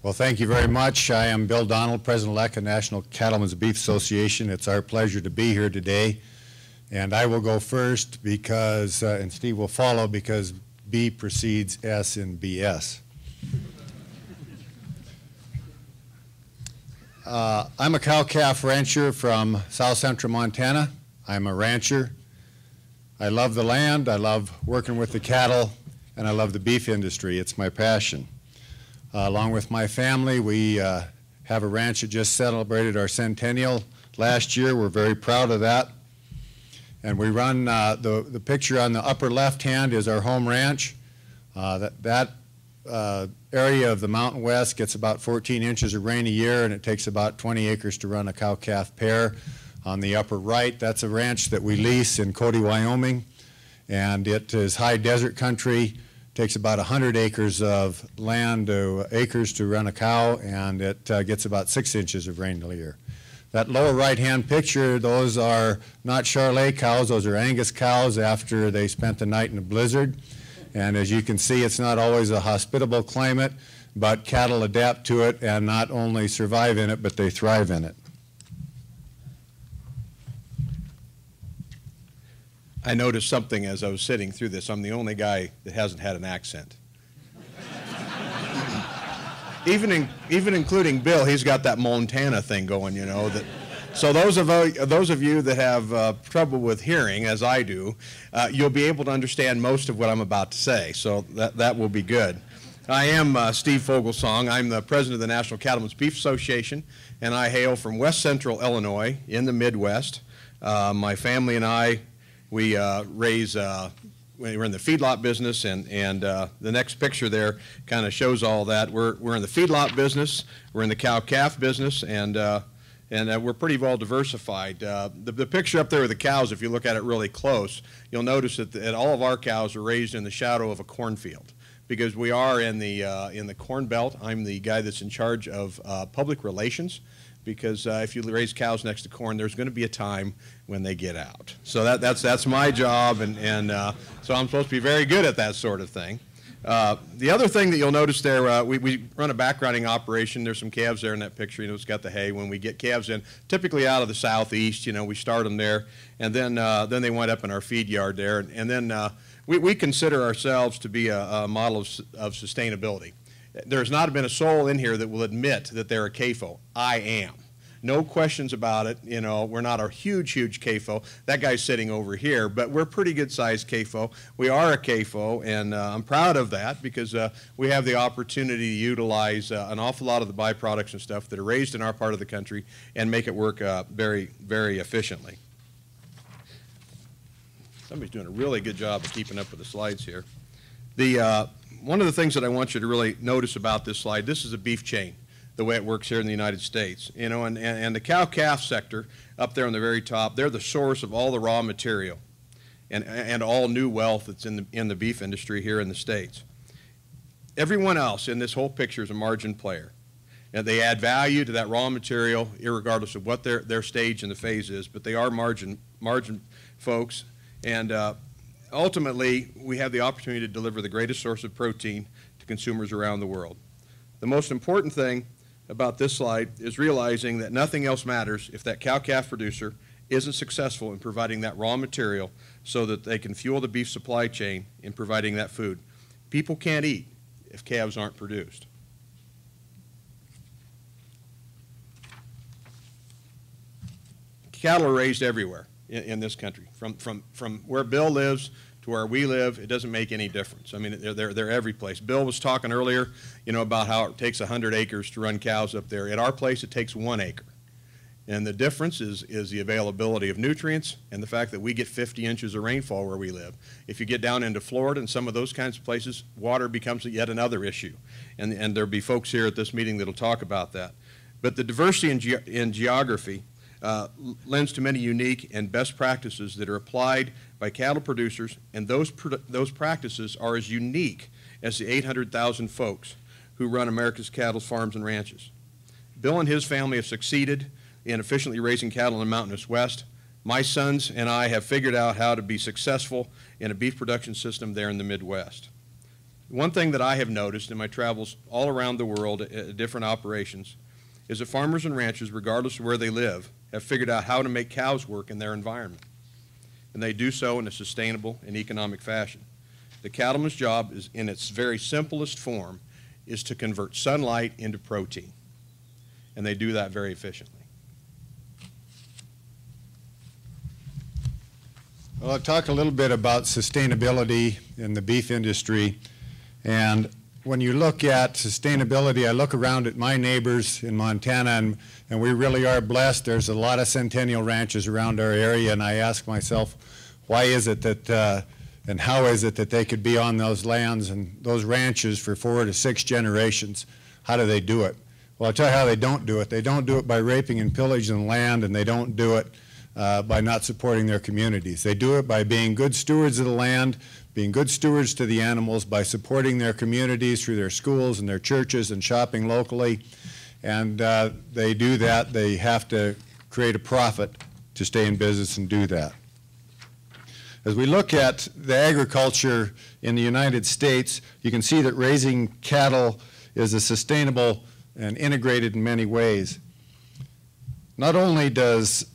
Well, thank you very much. I am Bill Donald, President-elect of National Cattlemen's Beef Association. It's our pleasure to be here today. And I will go first because, and Steve will follow because B precedes S in BS. I'm a cow-calf rancher from south central Montana. I'm a rancher. I love the land, I love working with the cattle, and I love the beef industry. It's my passion. Along with my family, we have a ranch that just celebrated our centennial last year. We're very proud of that. And we run, the picture on the upper left hand is our home ranch. That area of the Mountain West gets about 14 inches of rain a year, and it takes about 20 acres to run a cow-calf pair. On the upper right, that's a ranch that we lease in Cody, Wyoming, and it is high desert country. Takes about 100 acres of land, acres to run a cow, and it gets about 6 inches of rain a year. That lower right-hand picture, those are not Charolais cows, those are Angus cows after they spent the night in a blizzard. And as you can see, it's not always a hospitable climate, but cattle adapt to it and not only survive in it, but they thrive in it. I noticed something as I was sitting through this. I'm the only guy that hasn't had an accent. even including Bill, he's got that Montana thing going, you know. So those of you that have trouble with hearing, as I do, you'll be able to understand most of what I'm about to say. So that will be good. I am Steve Fogelsong. I'm the president of the National Cattlemen's Beef Association, and I hail from west central Illinois in the Midwest. My family and I, we raise, we're in the feedlot business, and the next picture there kind of shows all that. We're in the feedlot business, we're in the cow-calf business, and we're pretty well diversified. The picture up there with the cows, if you look at it really close, you'll notice that all of our cows are raised in the shadow of a cornfield, because we are in the Corn Belt. I'm the guy that's in charge of public relations, because if you raise cows next to corn, there's going to be a time when they get out. So that's my job, and so I'm supposed to be very good at that sort of thing. The other thing that you'll notice there, we run a backgrounding operation. There's some calves there in that picture. You know, it's got the hay. When we get calves in, typically out of the southeast, you know, we start them there, and then they wind up in our feed yard there, and then we consider ourselves to be a model of sustainability. There's not been a soul in here that will admit that they're a CAFO. I am. No questions about it. You know, we're not a huge CAFO. That guy's sitting over here, but we're pretty good-sized CAFO. We are a CAFO, and I'm proud of that because we have the opportunity to utilize an awful lot of the byproducts and stuff that are raised in our part of the country and make it work very, very efficiently. Somebody's doing a really good job of keeping up with the slides here. One of the things that I want you to really notice about this slide, this is a beef chain, the way it works here in the United States. You know, and the cow-calf sector up there on the very top, they're the source of all the raw material and all new wealth that's in the beef industry here in the States. Everyone else in this whole picture is a margin player. And they add value to that raw material irregardless of what their stage in the phase is, but they are margin folks. And ultimately, we have the opportunity to deliver the greatest source of protein to consumers around the world. The most important thing about this slide is realizing that nothing else matters if that cow-calf producer isn't successful in providing that raw material so that they can fuel the beef supply chain in providing that food. People can't eat if calves aren't produced. Cattle are raised everywhere in this country. From where Bill lives to where we live, it doesn't make any difference. I mean, they're every place. Bill was talking earlier, you know, about how it takes 100 acres to run cows up there. At our place, it takes 1 acre. And the difference is the availability of nutrients and the fact that we get 50 inches of rainfall where we live. If you get down into Florida and some of those kinds of places, water becomes yet another issue. And there'll be folks here at this meeting that'll talk about that. But the diversity in geography lends to many unique and best practices that are applied by cattle producers, and those practices are as unique as the 800,000 folks who run America's cattle farms and ranches. Bill and his family have succeeded in efficiently raising cattle in the mountainous West. My sons and I have figured out how to be successful in a beef production system there in the Midwest. One thing that I have noticed in my travels all around the world at different operations is that farmers and ranchers, regardless of where they live, have figured out how to make cows work in their environment. And they do so in a sustainable and economic fashion. The cattleman's job is, in its very simplest form, is to convert sunlight into protein. And they do that very efficiently. Well, I'll talk a little bit about sustainability in the beef industry. And when you look at sustainability, I look around at my neighbors in Montana, and we really are blessed. There's a lot of centennial ranches around our area, and I ask myself, why is it that, and how is it that they could be on those lands and those ranches for 4 to 6 generations? How do they do it? Well, I'll tell you how they don't do it. They don't do it by raping and pillaging the land, and they don't do it by not supporting their communities. They do it by being good stewards of the land, being good stewards to the animals, by supporting their communities through their schools and their churches and shopping locally. And they do that. They have to create a profit to stay in business and do that. As we look at the agriculture in the United States, you can see that raising cattle is a sustainable and integrated in many ways. Not only does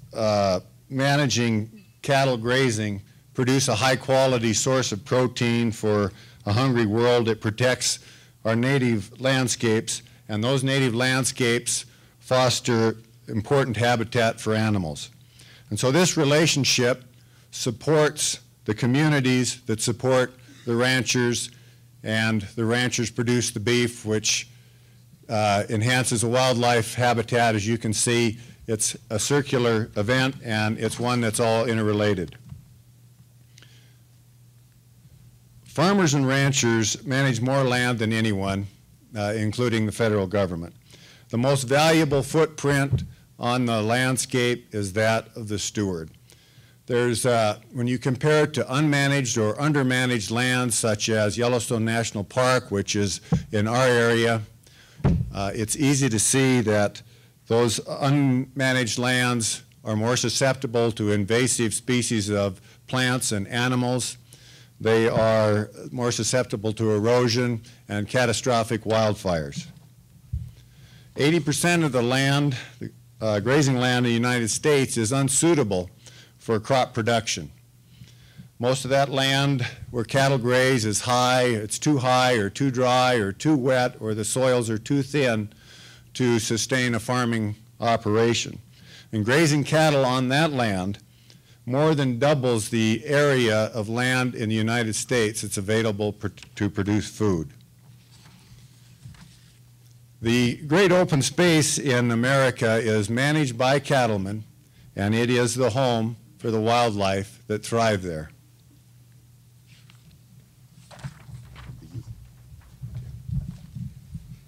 managing cattle grazing produce a high-quality source of protein for a hungry world, it protects our native landscapes, and those native landscapes foster important habitat for animals. And so this relationship supports the communities that support the ranchers, and the ranchers produce the beef, which enhances the wildlife habitat. As you can see, it's a circular event, and it's one that's all interrelated. Farmers and ranchers manage more land than anyone, including the federal government. The most valuable footprint on the landscape is that of the steward. There's, when you compare it to unmanaged or undermanaged lands such as Yellowstone National Park, which is in our area, it's easy to see that those unmanaged lands are more susceptible to invasive species of plants and animals. They are more susceptible to erosion and catastrophic wildfires. 80% of the land, grazing land in the United States, is unsuitable for crop production. Most of that land where cattle graze is high, it's too high or too dry or too wet, or the soils are too thin to sustain a farming operation. And grazing cattle on that land more than doubles the area of land in the United States that's available to produce food. The great open space in America is managed by cattlemen, and it is the home for the wildlife that thrive there.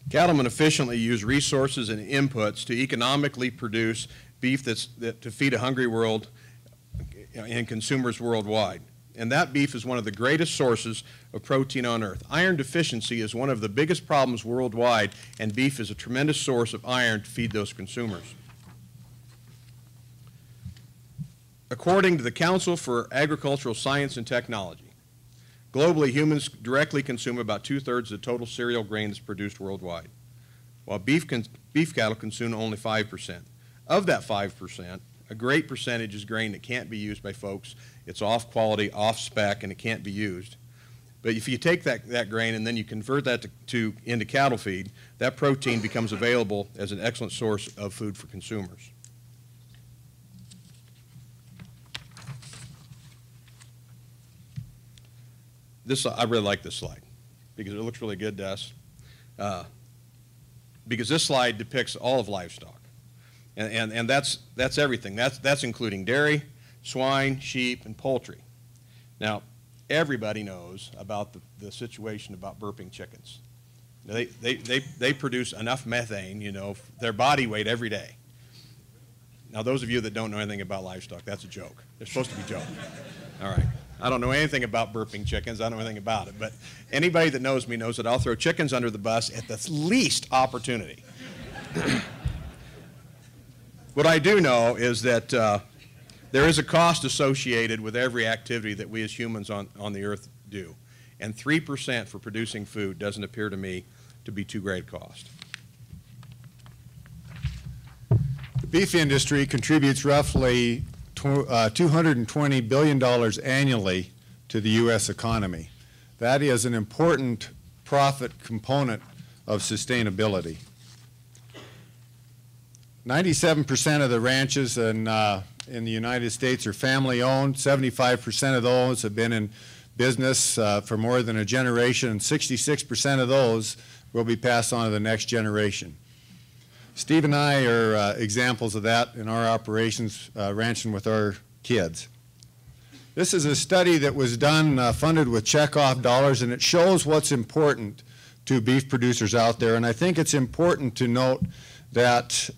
Cattlemen efficiently use resources and inputs to economically produce beef to feed a hungry world and consumers worldwide. And that beef is one of the greatest sources of protein on earth. Iron deficiency is one of the biggest problems worldwide, and beef is a tremendous source of iron to feed those consumers. According to the Council for Agricultural Science and Technology, globally, humans directly consume about 2/3 of the total cereal grains produced worldwide, while beef cattle consume only 5%. Of that 5%, a great percentage is grain that can't be used by folks. It's off quality, off spec, and it can't be used. But if you take that grain and then you convert that into cattle feed, that protein becomes available as an excellent source of food for consumers. I really like this slide because it looks really good to us. Because this slide depicts all of livestock. And that's everything. That's including dairy, swine, sheep, and poultry. Now, everybody knows about the situation about burping chickens. They produce enough methane, you know, their body weight every day. Now, those of you that don't know anything about livestock, that's a joke. They're supposed to be joke. All right. I don't know anything about burping chickens. I don't know anything about it. But anybody that knows me knows that I'll throw chickens under the bus at the least opportunity. What I do know is that there is a cost associated with every activity that we as humans on the earth do. and 3% for producing food doesn't appear to me to be too great a cost. The beef industry contributes roughly $220 billion annually to the U.S. economy. That is an important profit component of sustainability. 97% of the ranches in the United States are family-owned. 75% of those have been in business for more than a generation, and 66% of those will be passed on to the next generation. Steve and I are examples of that in our operations, ranching with our kids. This is a study that was done, funded with checkoff dollars, and it shows what's important to beef producers out there. And I think it's important to note that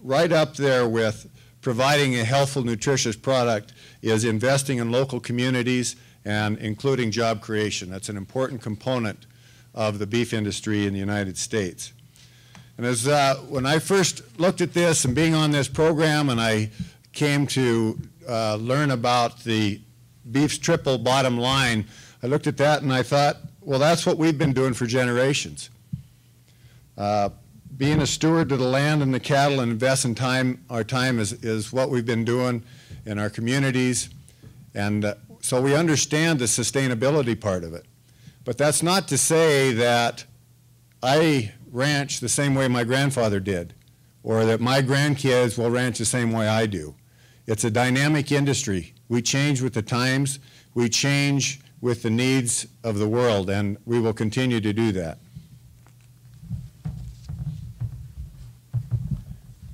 right up there with providing a healthful, nutritious product is investing in local communities and including job creation. That's an important component of the beef industry in the United States. And as when I first looked at this and being on this program, and I came to learn about the beef's triple bottom line, I looked at that and I thought, well, that's what we've been doing for generations. Being a steward to the land and the cattle and investing our time is what we've been doing in our communities. And so we understand the sustainability part of it. But that's not to say that I ranch the same way my grandfather did, or that my grandkids will ranch the same way I do. It's a dynamic industry. We change with the times. We change with the needs of the world, and we will continue to do that.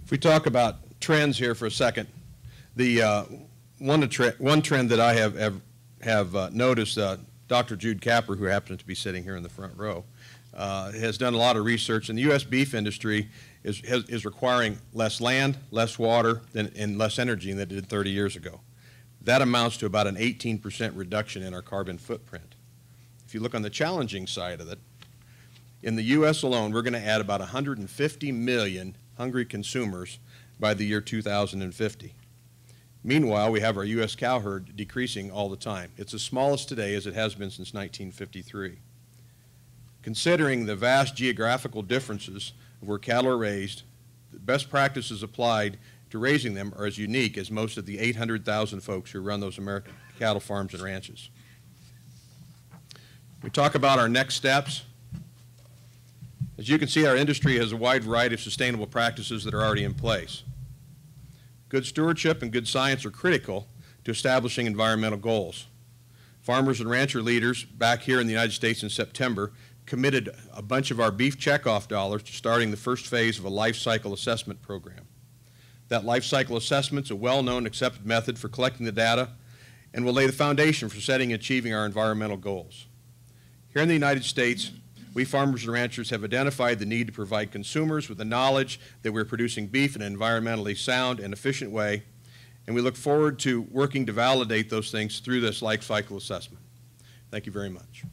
If we talk about trends here for a second, the one trend that I have noticed, Dr. Jude Capper, who happens to be sitting here in the front row, has done a lot of research, and the U.S. beef industry is requiring less land, less water, and less energy than it did 30 years ago. That amounts to about an 18% reduction in our carbon footprint. If you look on the challenging side of it, in the U.S. alone, we're going to add about 150 million hungry consumers by the year 2050. Meanwhile, we have our U.S. cow herd decreasing all the time. It's the smallest today as it has been since 1953. Considering the vast geographical differences of where cattle are raised, the best practices applied to raising them are as unique as most of the 800,000 folks who run those American cattle farms and ranches. We talk about our next steps. As you can see, our industry has a wide variety of sustainable practices that are already in place. Good stewardship and good science are critical to establishing environmental goals. Farmers and rancher leaders back here in the United States in September committed a bunch of our beef checkoff dollars to starting the first phase of a life cycle assessment program. That life cycle assessment is a well-known, accepted method for collecting the data and will lay the foundation for setting and achieving our environmental goals. Here in the United States, we farmers and ranchers have identified the need to provide consumers with the knowledge that we're producing beef in an environmentally sound and efficient way, and we look forward to working to validate those things through this life cycle assessment. Thank you very much.